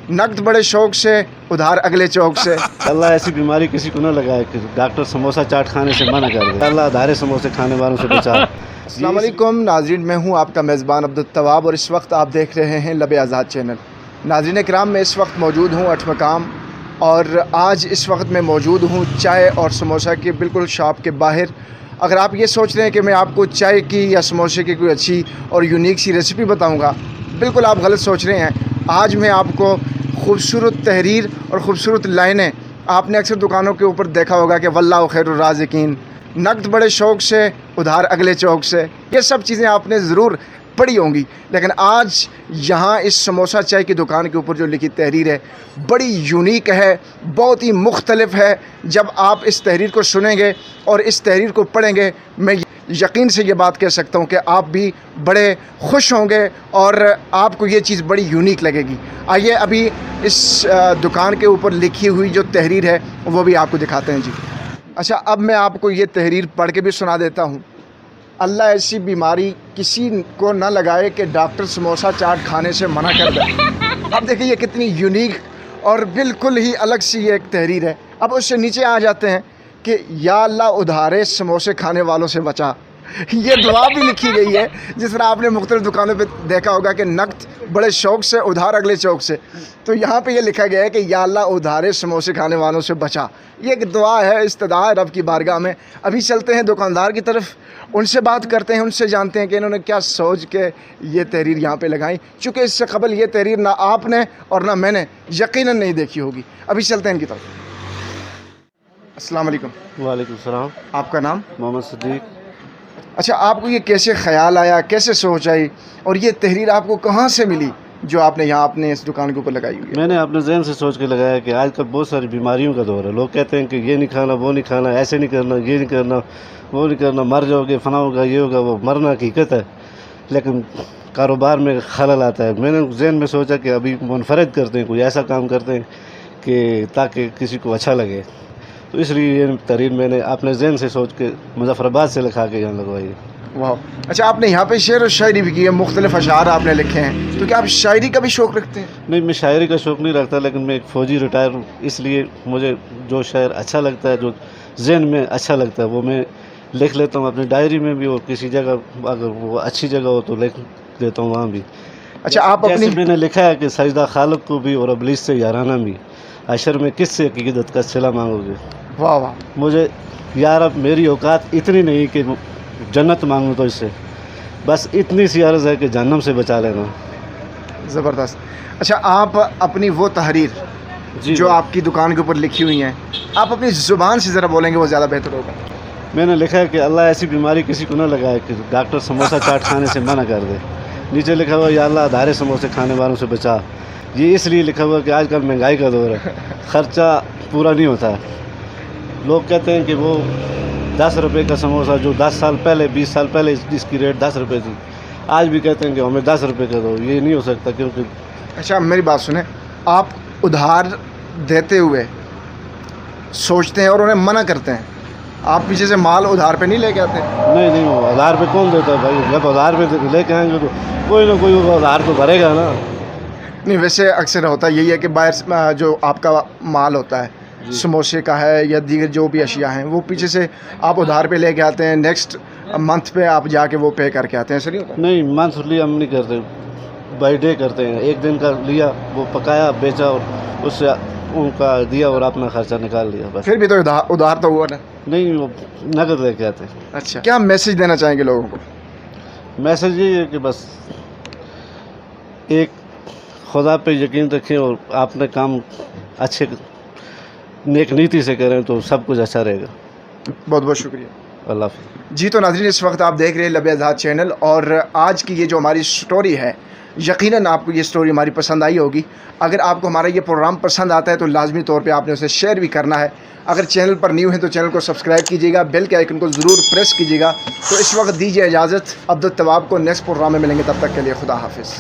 नकद बड़े शौक से, उधार अगले चौक से। अल्लाह ऐसी बीमारी किसी को न लगाए कि डॉक्टर समोसा चाट खाने से मना कर दे। अल्लाह धारे समोसे खाने वालों से बचा। अस्सलाम वालेकुम नाज़रीन, मैं हूं आपका मेज़बान अब्दुल तवाब और इस वक्त आप देख रहे हैं लब आज़ाद चैनल। नाज़रीन किराम, मैं इस वक्त मौजूद हूं अठ मकाम और आज इस वक्त मैं मौजूद हूं चाय और समोसा के बिल्कुल शॉप के बाहर। अगर आप ये सोच रहे हैं कि मैं आपको चाय की या समोसे की कोई अच्छी और यूनिक सी रेसिपी बताऊंगा, बिल्कुल आप गलत सोच रहे हैं। आज मैं आपको खूबसूरत तहरीर और ख़ूबसूरत लाइनें, आपने अक्सर दुकानों के ऊपर देखा होगा कि वल्लाहु खैरुर राज़िकीन, नकद बड़े शौक से, उधार अगले चौक से, ये सब चीज़ें आपने ज़रूर पढ़ी होंगी। लेकिन आज यहाँ इस समोसा चाय की दुकान के ऊपर जो लिखी तहरीर है बड़ी यूनिक है, बहुत ही मुख्तलिफ है। जब आप इस तहरीर को सुनेंगे और इस तहरीर को पढ़ेंगे, मैं यकीन से ये बात कह सकता हूँ कि आप भी बड़े खुश होंगे और आपको ये चीज़ बड़ी यूनिक लगेगी। आइए अभी इस दुकान के ऊपर लिखी हुई जो तहरीर है वो भी आपको दिखाते हैं जी। अच्छा, अब मैं आपको ये तहरीर पढ़ के भी सुना देता हूँ। अल्लाह ऐसी बीमारी किसी को न लगाए कि डॉक्टर समोसा चाट खाने से मना कर दे। अब देखिए ये कितनी यूनिक और बिल्कुल ही अलग सी ये एक तहरीर है। अब उससे नीचे आ जाते हैं कि या अल्लाह उधारे समोसे खाने वालों से बचा। ये दुआ भी लिखी गई है, जिस तरह आपने मुख्तलिफ दुकानों पे देखा होगा कि नकद बड़े शौक से, उधार अगले चौक से। तो यहाँ पे ये लिखा गया है कि या अल्लाह उधारे समोसे खाने वालों से बचा। ये एक दुआ है, इस्तदा है रब की बारगाह में। अभी चलते हैं दुकानदार की तरफ, उनसे बात करते हैं, उनसे जानते हैं कि इन्होंने क्या सोच के ये तहरीर यहाँ पे लगाई, चूँकि इससे कबल ये तहरीर ना आपने और ना मैंने यकीनन नहीं देखी होगी। अभी चलते हैं इनकी तरफ। अस्सलाम वालेकुम। वालेकुम सलाम। आपका नाम? मोहम्मद सिद्दीक। अच्छा, आपको ये कैसे ख्याल आया, कैसे सोच आई और ये तहरीर आपको कहाँ से मिली जो आपने यहाँ अपने इस दुकान के ऊपर लगाई हुई है? मैंने अपने जहन से सोच के लगाया कि आजकल बहुत सारी बीमारियों का दौर है। लोग कहते हैं कि ये नहीं खाना, वो नहीं खाना, ऐसे नहीं करना, ये नहीं करना, वो नहीं करना, मर जाओगे, फना होगा, ये होगा, वो मरना हकीकत है, लेकिन कारोबार में खलल आता है। मैंने जहन में सोचा कि अभी मुनफरद करते हैं, कोई ऐसा काम करते हैं कि ताकि किसी को अच्छा लगे। तो इसलिए ये तहरीर मैंने अपने जहन से सोच के मुजफ्फराबाद से लिखा के यहाँ लगवाई। वाह। अच्छा, आपने यहाँ पे शेर और शायरी भी की है, मुख्तलिफ अशार आपने लिखे हैं, तो क्या आप शायरी का भी शौक़ रखते हैं? नहीं, मैं शायरी का शौक़ नहीं रखता, लेकिन मैं एक फ़ौजी रिटायर हूँ, इसलिए मुझे जो शायर अच्छा लगता है, जो जहन में अच्छा लगता है, वो मैं लिख लेता हूँ अपनी डायरी में भी, और किसी जगह अगर वो अच्छी जगह हो तो लिख देता हूँ वहाँ भी। अच्छा, आप जैसे अपनी मैंने लिखा है कि सजदा खालिक को भी और इब्लीस से याराना भी, अशर में किससे हकीकत का सिला मांगोगे। वाह वाह। मुझे यार अब मेरी औकात इतनी नहीं कि जन्नत मांगूँ तो इससे, बस इतनी सी अर्ज़ है कि जहन्नम से बचा लेना। ज़बरदस्त। अच्छा, आप अपनी वो तहरीर जी जो आपकी दुकान के ऊपर लिखी हुई हैं, आप अपनी ज़ुबान से ज़रा बोलेंगे वो ज़्यादा बेहतर होगा। मैंने लिखा है कि अल्लाह ऐसी बीमारी किसी को न लगाए कि डॉक्टर समोसा चाट खाने से मना कर दे। नीचे लिखा हुआ या अल्लाह धारे समोसे खाने वालों से बचा। ये इसलिए लिखा हुआ कि आजकल महंगाई का दौर है, ख़र्चा पूरा नहीं होता। लोग कहते हैं कि वो 10 रुपये का समोसा जो 10 साल पहले, 20 साल पहले इसकी रेट 10 रुपये थी, आज भी कहते हैं कि हमें 10 रुपये का दो। ये नहीं हो सकता, क्योंकि अच्छा मेरी बात सुने, आप उधार देते हुए सोचते हैं और उन्हें मना करते हैं, आप पीछे से माल उधार पे नहीं लेके आते? नहीं, वो उधार पे कौन देता है भाई? जब उधार पे लेके आएंगे तो कोई ना कोई उधार तो भरेगा ना। नहीं, वैसे अक्सर होता यही है कि बाहर जो आपका माल होता है, समोसे का है या दीगर जो भी अशिया हैं, वो पीछे से आप उधार पे लेके आते हैं, नेक्स्ट मंथ पे आप जाके वो पे करके आते हैं, ऐसा नहीं होता? नहीं, मंथली हम नहीं करते, बाई डे करते हैं। एक दिन का लिया, वो पकाया, बेचा और उससे उनका दिया और अपना खर्चा निकाल लिया बस। फिर भी तो उधार तो हुआ ना? नहीं, वो नकद लेके आते। अच्छा, क्या मैसेज देना चाहेंगे लोगों को? मैसेज ये है कि बस एक खुदा पे यकीन रखें और आपने काम अच्छे नेक नीति से करें तो सब कुछ अच्छा रहेगा। बहुत बहुत शुक्रिया। अल्लाह हाफ़िज़। जी, तो नाज़रीन इस वक्त आप देख रहे हैं लब आज़ाद चैनल और आज की ये जो हमारी स्टोरी है, यकीनन आपको ये स्टोरी हमारी पसंद आई होगी। अगर आपको हमारा ये प्रोग्राम पसंद आता है तो लाजमी तौर पे आपने उसे शेयर भी करना है। अगर चैनल पर न्यू है तो चैनल को सब्सक्राइब कीजिएगा, बेल के आइकन को ज़रूर प्रेस कीजिएगा। तो इस वक्त दीजिए इजाज़त, अब्दुल तवाब को नेक्स्ट प्रोग्राम में मिलेंगे, तब तक के लिए खुदा हाफिज़।